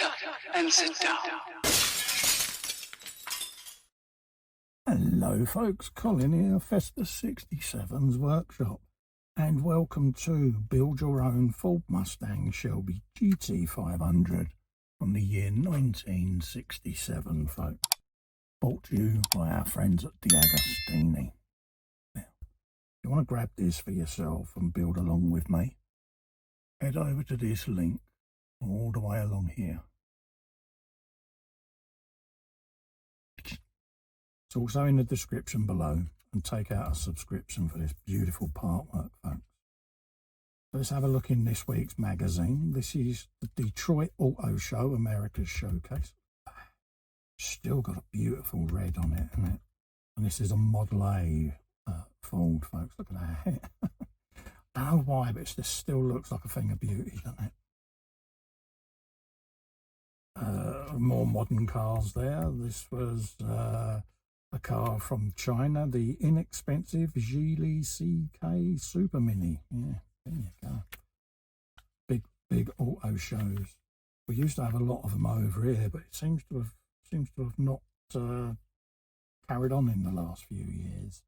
up and sit down. Hello folks, Colin here, Festus 67's workshop, and welcome to Build Your Own Ford Mustang Shelby GT500 from the year 1967, folks. Brought to you by our friends at DeAgostini. Now, if you want to grab this for yourself and build along with me, head over to this link all the way along here. It's also in the description below, and take out a subscription for this beautiful Partwork, folks. Let's have a look in this week's magazine. This is the Detroit Auto Show, America's Showcase. Still got a beautiful red on it, isn't it? And this is a Model A Ford, folks. Look at that. I don't know why, but this still looks like a thing of beauty, doesn't it? More modern cars there. This was a car from China, the inexpensive Geely CK Super Mini. Yeah, there you go. Big auto shows. We used to have a lot of them over here, but it seems to have not carried on in the last few years.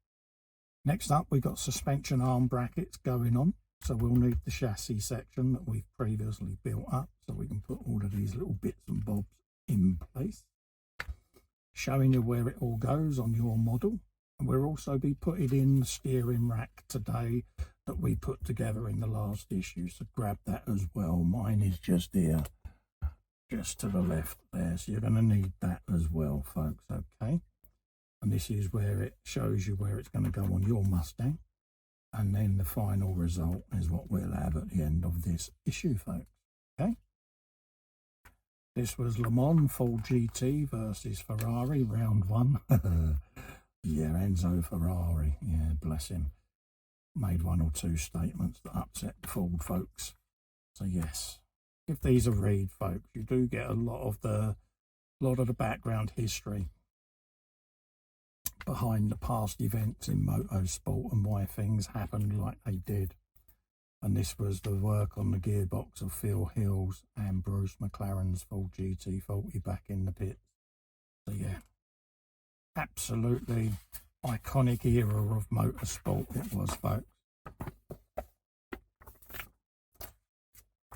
Next up, we got suspension arm brackets going on. So we'll need the chassis section that we've previously built up, so we can put all of these little bits and bobs in place. Showing you where it all goes on your model. And we'll also be putting in the steering rack today that we put together in the last issue, so grab that as well. Mine is just here, just to the left there, so you're going to need that as well, folks. Okay, and this is where it shows you where it's going to go on your Mustang, and then the final result is what we'll have at the end of this issue, folks. Okay, this was Le Mans Ford GT versus Ferrari, round one. Yeah, Enzo Ferrari, yeah, bless him, made one or two statements that upset the Ford folks. So yes, give these a read, folks. You do get a lot of the background history behind the past events in motorsport and why things happened like they did. And this was the work on the gearbox of Phil Hill's and Bruce McLaren's Ford GT40 back in the pits. So yeah, absolutely iconic era of motorsport it was, folks.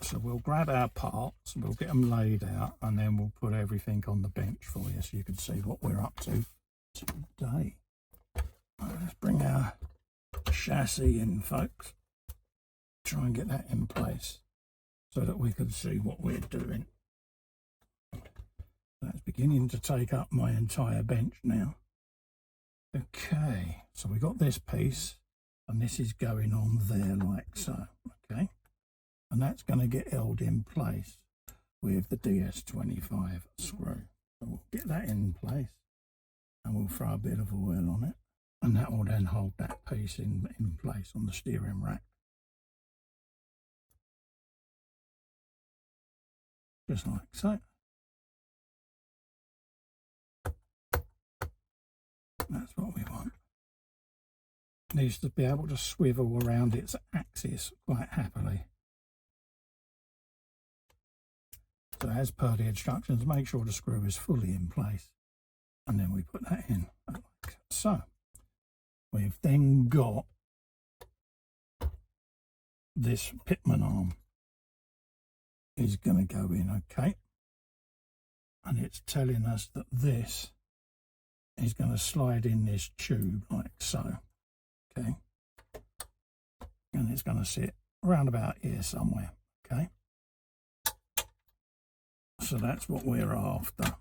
So we'll grab our parts, we'll get them laid out, and then we'll put everything on the bench for you so you can see what we're up to today. Right, let's bring our chassis in, folks. Try and get that in place so that we can see what we're doing. That's beginning to take up my entire bench now. Okay, so we got this piece, and this is going on there like so. Okay, and that's going to get held in place with the DS25 screw. So we'll get that in place, and we'll throw a bit of oil on it, and that will then hold that piece in place on the steering rack. Just like so. That's what we want. It needs to be able to swivel around its axis quite happily. So as per the instructions, make sure the screw is fully in place, and then we put that in like so. We've then got this pitman arm is going to go in, okay, and it's telling us that this is going to slide in this tube like so, okay, and it's going to sit around about here somewhere, okay. So that's what we're after.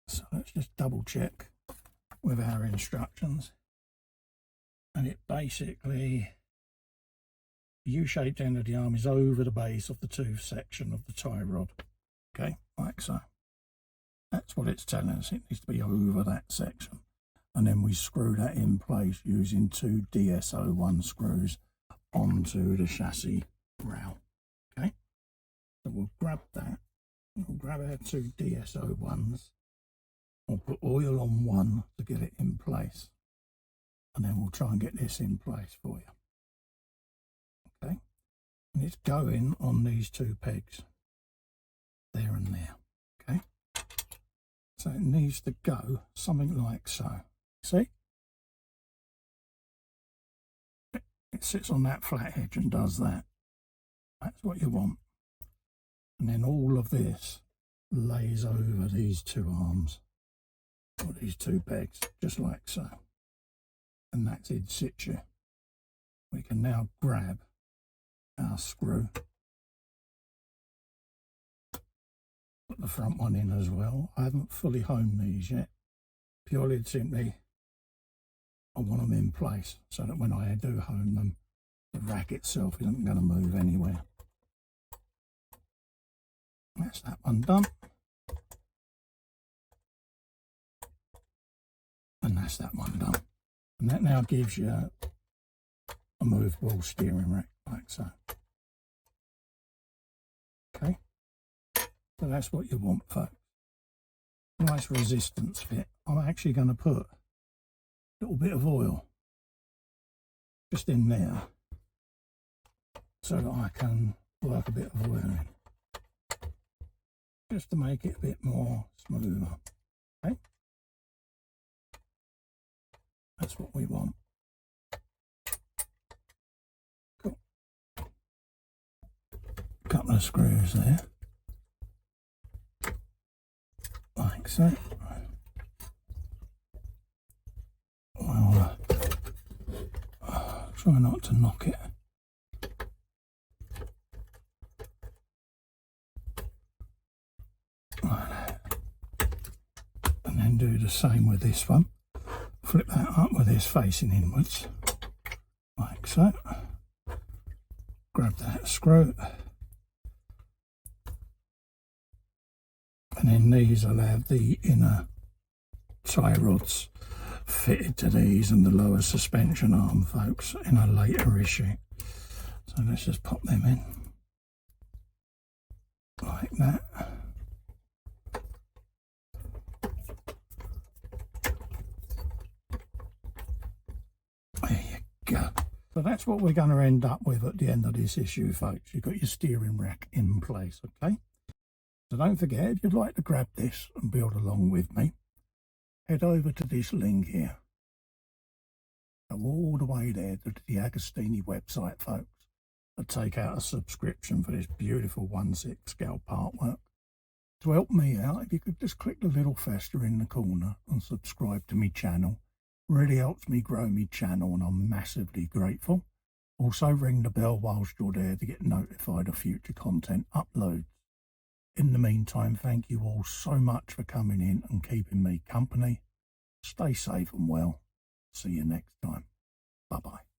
So let's just double check with our instructions, and it basically, U-shaped end of the arm is over the base of the tooth section of the tie rod, okay, like so. That's what it's telling us. It needs to be over that section, and then we screw that in place using two DS01 screws onto the chassis rail. Okay, so we'll grab that. We'll grab our two DS01s. We'll put oil on one to get it in place, and then we'll try and get this in place for you. Okay, and it's going on these two pegs, there and there. So it needs to go something like so. See? It sits on that flat edge and does that. That's what you want. And then all of this lays over these two arms, or these two pegs, just like so. And that's in situ. We can now grab our screw, put the front one in as well. I haven't fully honed these yet, purely and simply I want them in place so that when I do hone them, the rack itself isn't going to move anywhere. That's that one done. And that's that one done. And that now gives you a movable steering rack like so. Okay. So that's what you want, folks. Nice resistance fit. I'm actually going to put a little bit of oil just in there so that I can work a bit of oil in, just to make it a bit more smoother. Okay, that's what we want. Cool. Couple of screws there, like so. Well, try not to knock it. Like that. And then do the same with this one. Flip that up with this facing inwards, like so. Grab that screw. And then these will have the inner tie rods fitted to these and the lower suspension arm, folks, in a later issue. So let's just pop them in like that. There you go. So that's what we're going to end up with at the end of this issue, folks. You've got your steering rack in place, okay? So don't forget, if you'd like to grab this and build along with me, head over to this link here. Go all the way there to the DeAgostini website, folks, and take out a subscription for this beautiful 1/6 scale Partwork. To help me out, if you could just click the little fester in the corner and subscribe to my channel. Really helps me grow my channel and I'm massively grateful. Also ring the bell whilst you're there to get notified of future content uploads. In the meantime, thank you all so much for coming in and keeping me company. Stay safe and well. See you next time. Bye-bye.